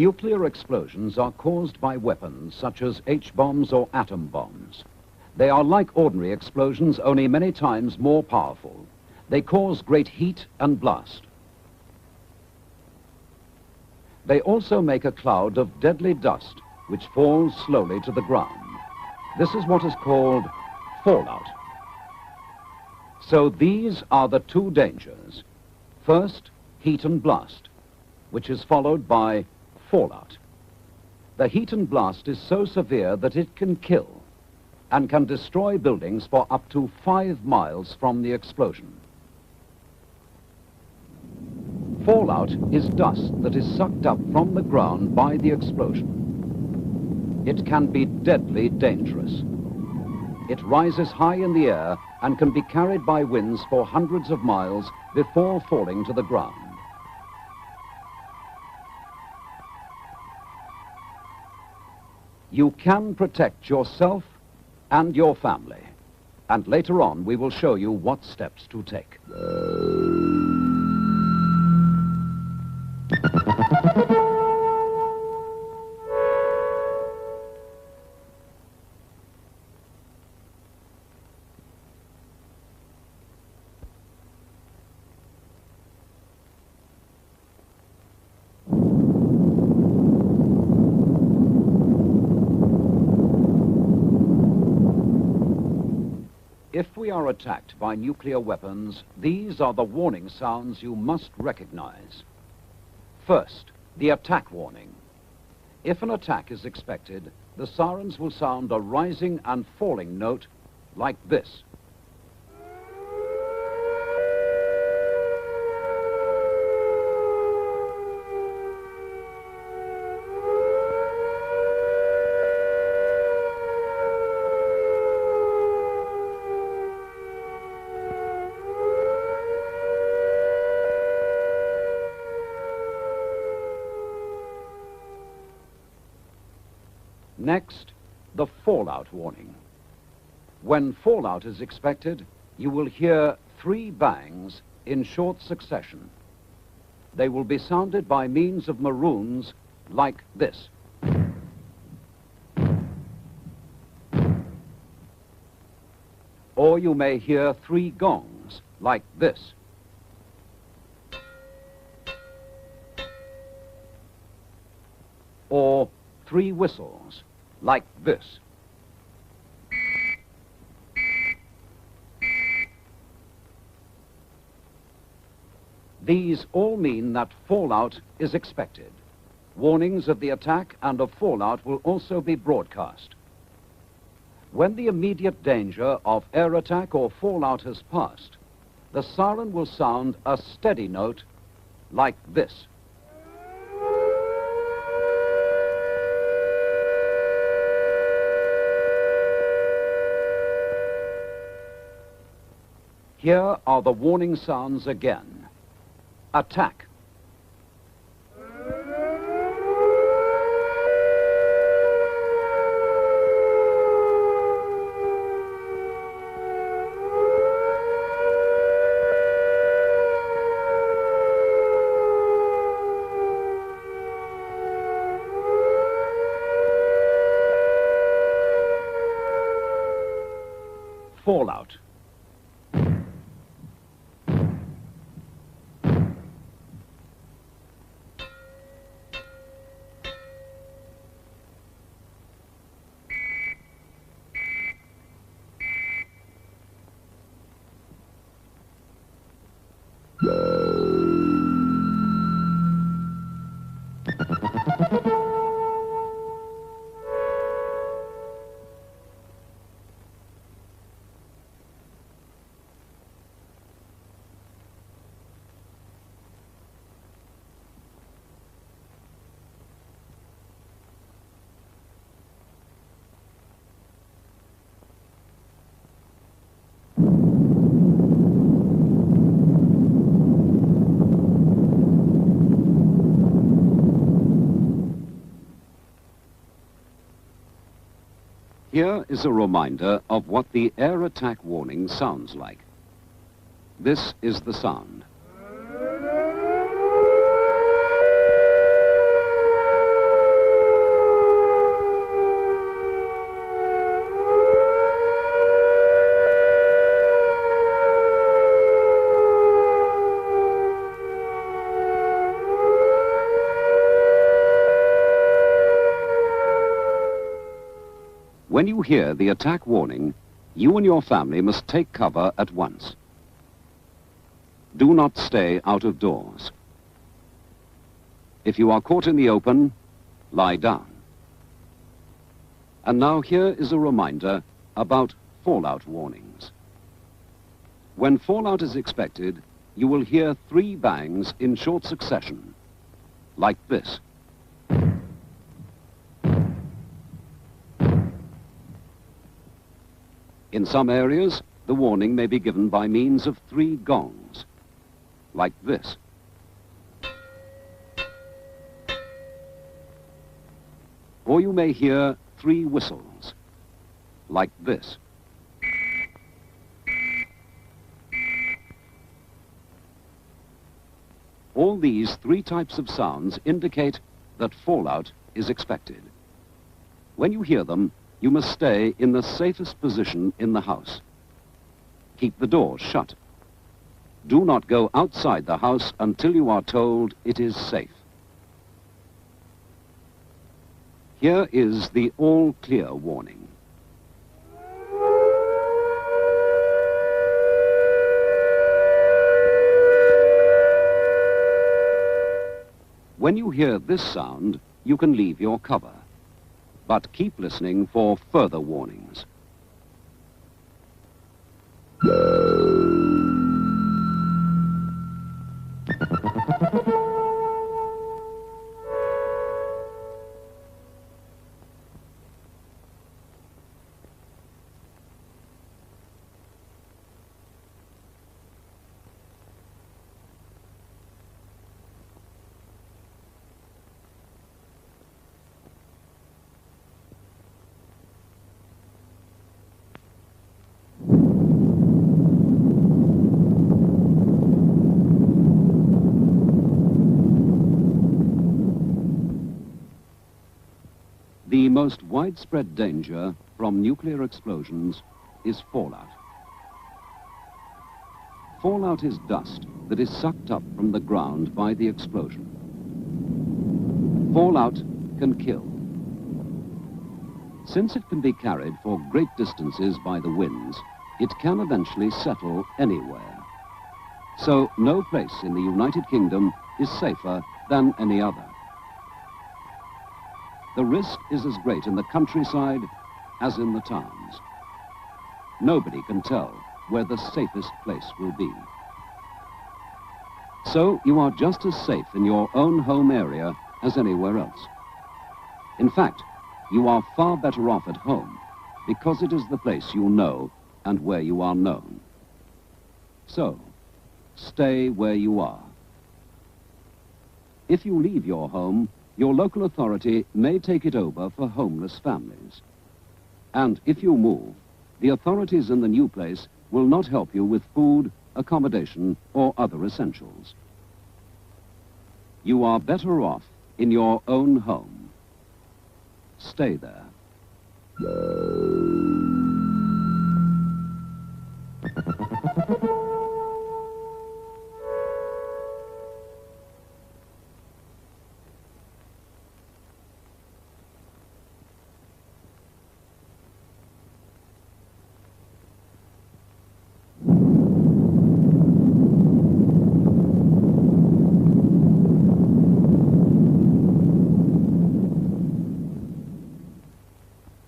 Nuclear explosions are caused by weapons such as H-bombs or atom bombs. They are like ordinary explosions, only many times more powerful. They cause great heat and blast. They also make a cloud of deadly dust, which falls slowly to the ground. This is what is called fallout. So these are the two dangers. First, heat and blast, which is followed by fallout. The heat and blast is so severe that it can kill and can destroy buildings for up to 5 miles from the explosion. Fallout is dust that is sucked up from the ground by the explosion. It can be deadly dangerous. It rises high in the air and can be carried by winds for hundreds of miles before falling to the ground. You can protect yourself and your family, and later on we will show you what steps to take. If we are attacked by nuclear weapons, these are the warning sounds you must recognize. First, the attack warning. If an attack is expected, the sirens will sound a rising and falling note like this. Next, the fallout warning. When fallout is expected, you will hear 3 bangs in short succession. They will be sounded by means of maroons like this. Or you may hear 3 gongs like this. Or 3 whistles like this. These all mean that fallout is expected. Warnings of the attack and of fallout will also be broadcast. When the immediate danger of air attack or fallout has passed, the siren will sound a steady note like this. Here are the warning sounds again. Attack. Fallout. Here is a reminder of what the air attack warning sounds like. This is the sound. When you hear the attack warning, you and your family must take cover at once. Do not stay out of doors. If you are caught in the open, lie down. And now here is a reminder about fallout warnings. When fallout is expected, you will hear 3 bangs in short succession, like this. In some areas, the warning may be given by means of 3 gongs, like this. Or you may hear 3 whistles, like this. All these 3 types of sounds indicate that fallout is expected. When you hear them, you must stay in the safest position in the house. Keep the doors shut. Do not go outside the house until you are told it is safe. Here is the all clear warning. When you hear this sound, you can leave your cover. But keep listening for further warnings. The most widespread danger from nuclear explosions is fallout. Fallout is dust that is sucked up from the ground by the explosion. Fallout can kill. Since it can be carried for great distances by the winds, it can eventually settle anywhere. So no place in the United Kingdom is safer than any other. The risk is as great in the countryside as in the towns. Nobody can tell where the safest place will be. So you are just as safe in your own home area as anywhere else. In fact, you are far better off at home because it is the place you know and where you are known. So, stay where you are. If you leave your home, your local authority may take it over for homeless families. And if you move, the authorities in the new place will not help you with food, accommodation, or other essentials. You are better off in your own home. Stay there.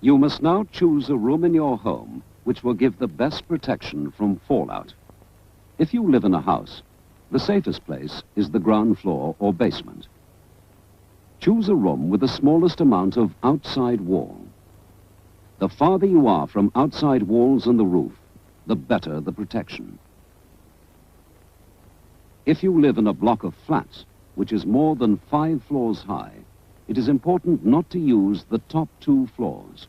You must now choose a room in your home which will give the best protection from fallout. If you live in a house, the safest place is the ground floor or basement. Choose a room with the smallest amount of outside wall. The farther you are from outside walls and the roof, the better the protection. If you live in a block of flats, which is more than 5 floors high, it is important not to use the top 2 floors.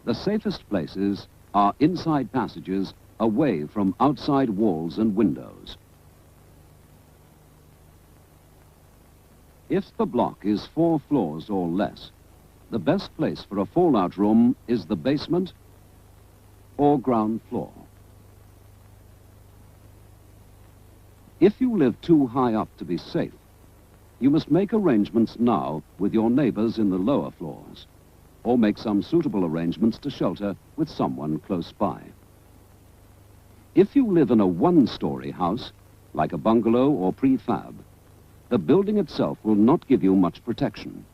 The safest places are inside passages away from outside walls and windows. If the block is 4 floors or less, the best place for a fallout room is the basement or ground floor. If you live too high up to be safe, You must make arrangements now with your neighbors in the lower floors, or make some suitable arrangements to shelter with someone close by. If you live in a one-story house, like a bungalow or prefab, the building itself will not give you much protection.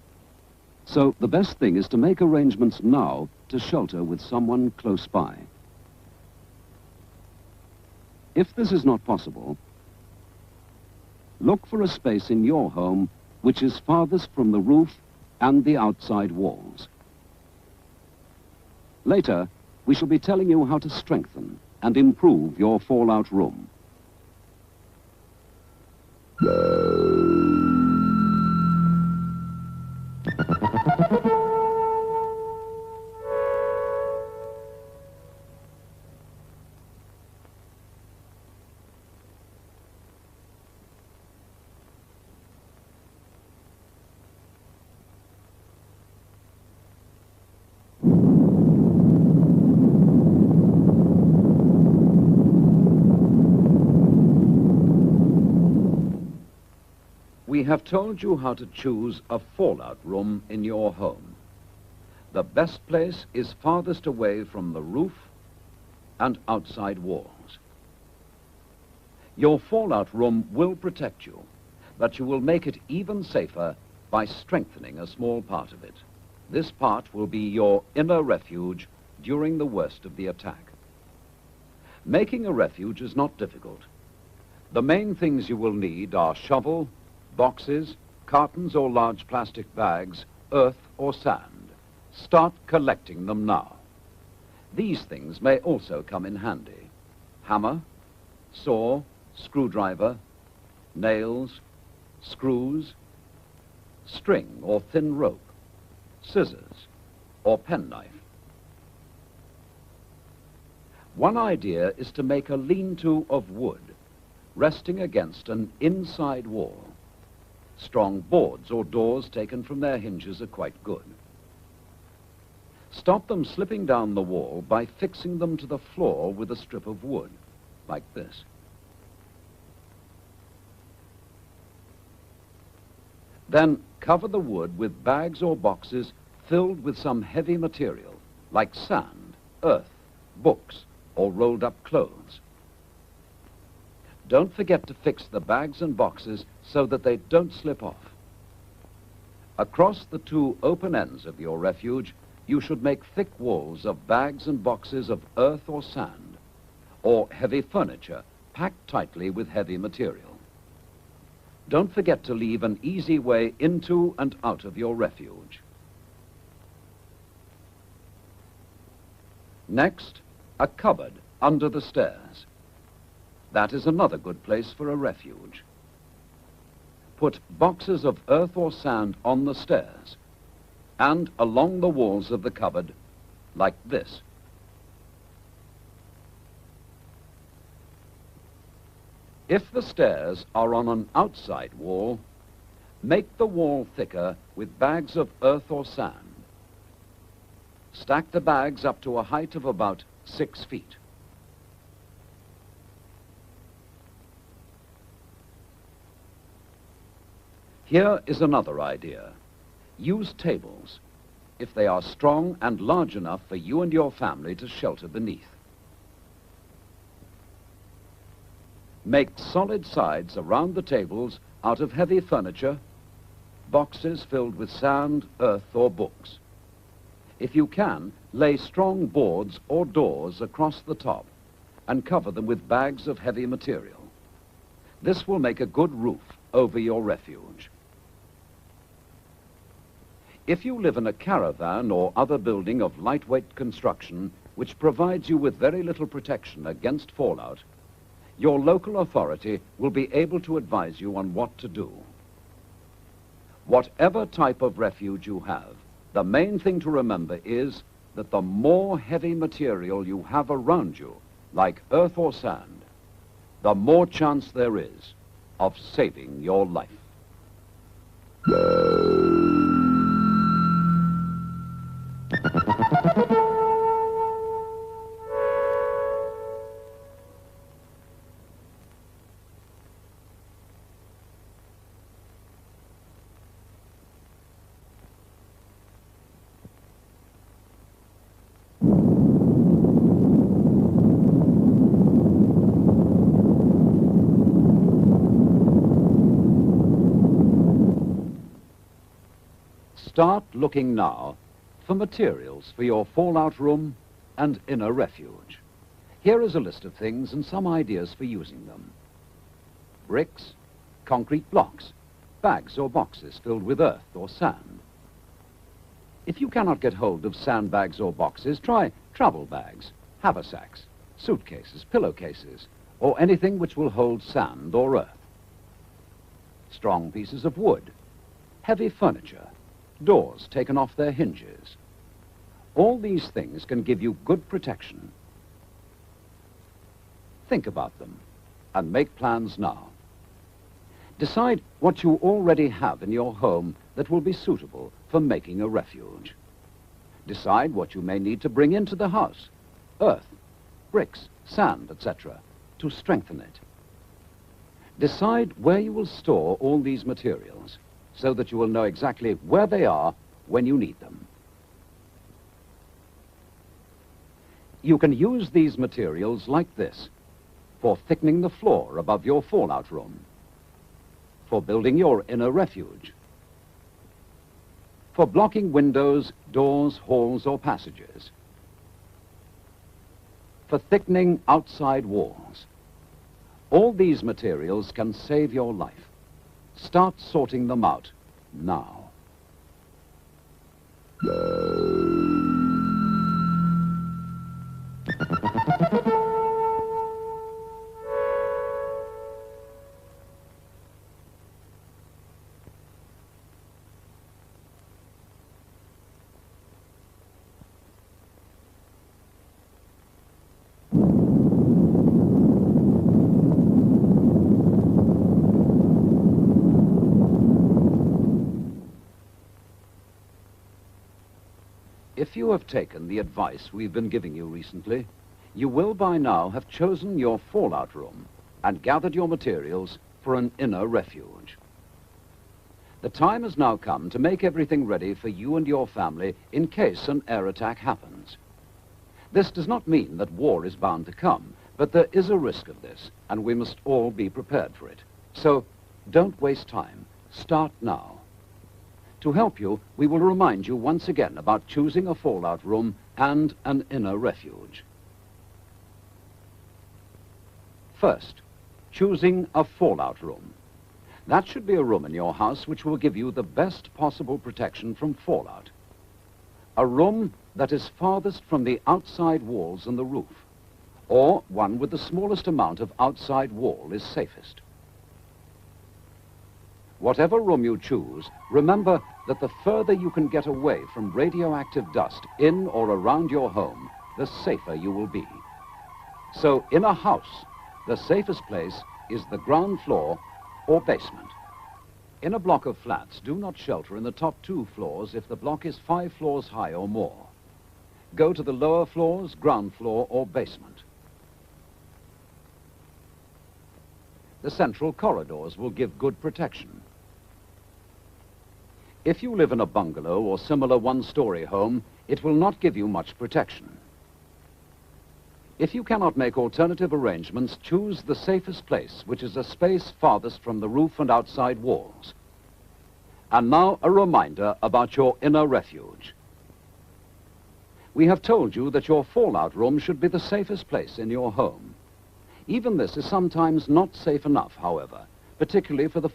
So the best thing is to make arrangements now to shelter with someone close by. If this is not possible, look for a space in your home which is farthest from the roof and the outside walls. Later, we shall be telling you how to strengthen and improve your fallout room. We have told you how to choose a fallout room in your home. The best place is farthest away from the roof and outside walls. Your fallout room will protect you, but you will make it even safer by strengthening a small part of it. This part will be your inner refuge during the worst of the attack. Making a refuge is not difficult. The main things you will need are shovel, boxes, cartons or large plastic bags, earth or sand. Start collecting them now. These things may also come in handy. Hammer, saw, screwdriver, nails, screws, string or thin rope, scissors or penknife. One idea is to make a lean-to of wood, resting against an inside wall. Strong boards or doors taken from their hinges are quite good. Stop them slipping down the wall by fixing them to the floor with a strip of wood, like this. Then cover the wood with bags or boxes filled with some heavy material, like sand, earth, books, or rolled up clothes. Don't forget to fix the bags and boxes so that they don't slip off. Across the two open ends of your refuge, you should make thick walls of bags and boxes of earth or sand, or heavy furniture packed tightly with heavy material. Don't forget to leave an easy way into and out of your refuge. Next, a cupboard under the stairs. That is another good place for a refuge. Put boxes of earth or sand on the stairs and along the walls of the cupboard, like this. If the stairs are on an outside wall, make the wall thicker with bags of earth or sand. Stack the bags up to a height of about 6 feet. Here is another idea. Use tables, if they are strong and large enough for you and your family to shelter beneath. Make solid sides around the tables out of heavy furniture, boxes filled with sand, earth, or books. If you can, lay strong boards or doors across the top and cover them with bags of heavy material. This will make a good roof over your refuge. If you live in a caravan or other building of lightweight construction which provides you with very little protection against fallout, your local authority will be able to advise you on what to do. Whatever type of refuge you have, the main thing to remember is that the more heavy material you have around you, like earth or sand, the more chance there is of saving your life. Start looking now for materials for your fallout room and inner refuge. Here is a list of things and some ideas for using them. Bricks, concrete blocks, bags or boxes filled with earth or sand. If you cannot get hold of sandbags or boxes, try travel bags, haversacks, suitcases, pillowcases, or anything which will hold sand or earth. Strong pieces of wood, heavy furniture, doors taken off their hinges. All these things can give you good protection. Think about them and make plans now. Decide what you already have in your home that will be suitable for making a refuge. Decide what you may need to bring into the house, earth, bricks, sand, etc., to strengthen it. Decide where you will store all these materials so that you will know exactly where they are when you need them. You can use these materials like this for thickening the floor above your fallout room, for building your inner refuge, for blocking windows, doors, halls, or passages, for thickening outside walls. All these materials can save your life. Start sorting them out now. If you have taken the advice we've been giving you recently, you will by now have chosen your fallout room and gathered your materials for an inner refuge. The time has now come to make everything ready for you and your family in case an air attack happens. This does not mean that war is bound to come, but there is a risk of this, and we must all be prepared for it. So don't waste time. Start now. To help you, we will remind you once again about choosing a fallout room and an inner refuge. First, choosing a fallout room. That should be a room in your house which will give you the best possible protection from fallout. A room that is farthest from the outside walls and the roof, or one with the smallest amount of outside wall is safest. Whatever room you choose, remember that the further you can get away from radioactive dust in or around your home, the safer you will be. So in a house, the safest place is the ground floor or basement. In a block of flats, do not shelter in the top 2 floors if the block is 5 floors high or more. Go to the lower floors, ground floor or basement. The central corridors will give good protection. If you live in a bungalow or similar one-story home, it will not give you much protection. If you cannot make alternative arrangements, choose the safest place, which is a space farthest from the roof and outside walls. And now a reminder about your inner refuge. We have told you that your fallout room should be the safest place in your home. Even this is sometimes not safe enough, however, particularly for the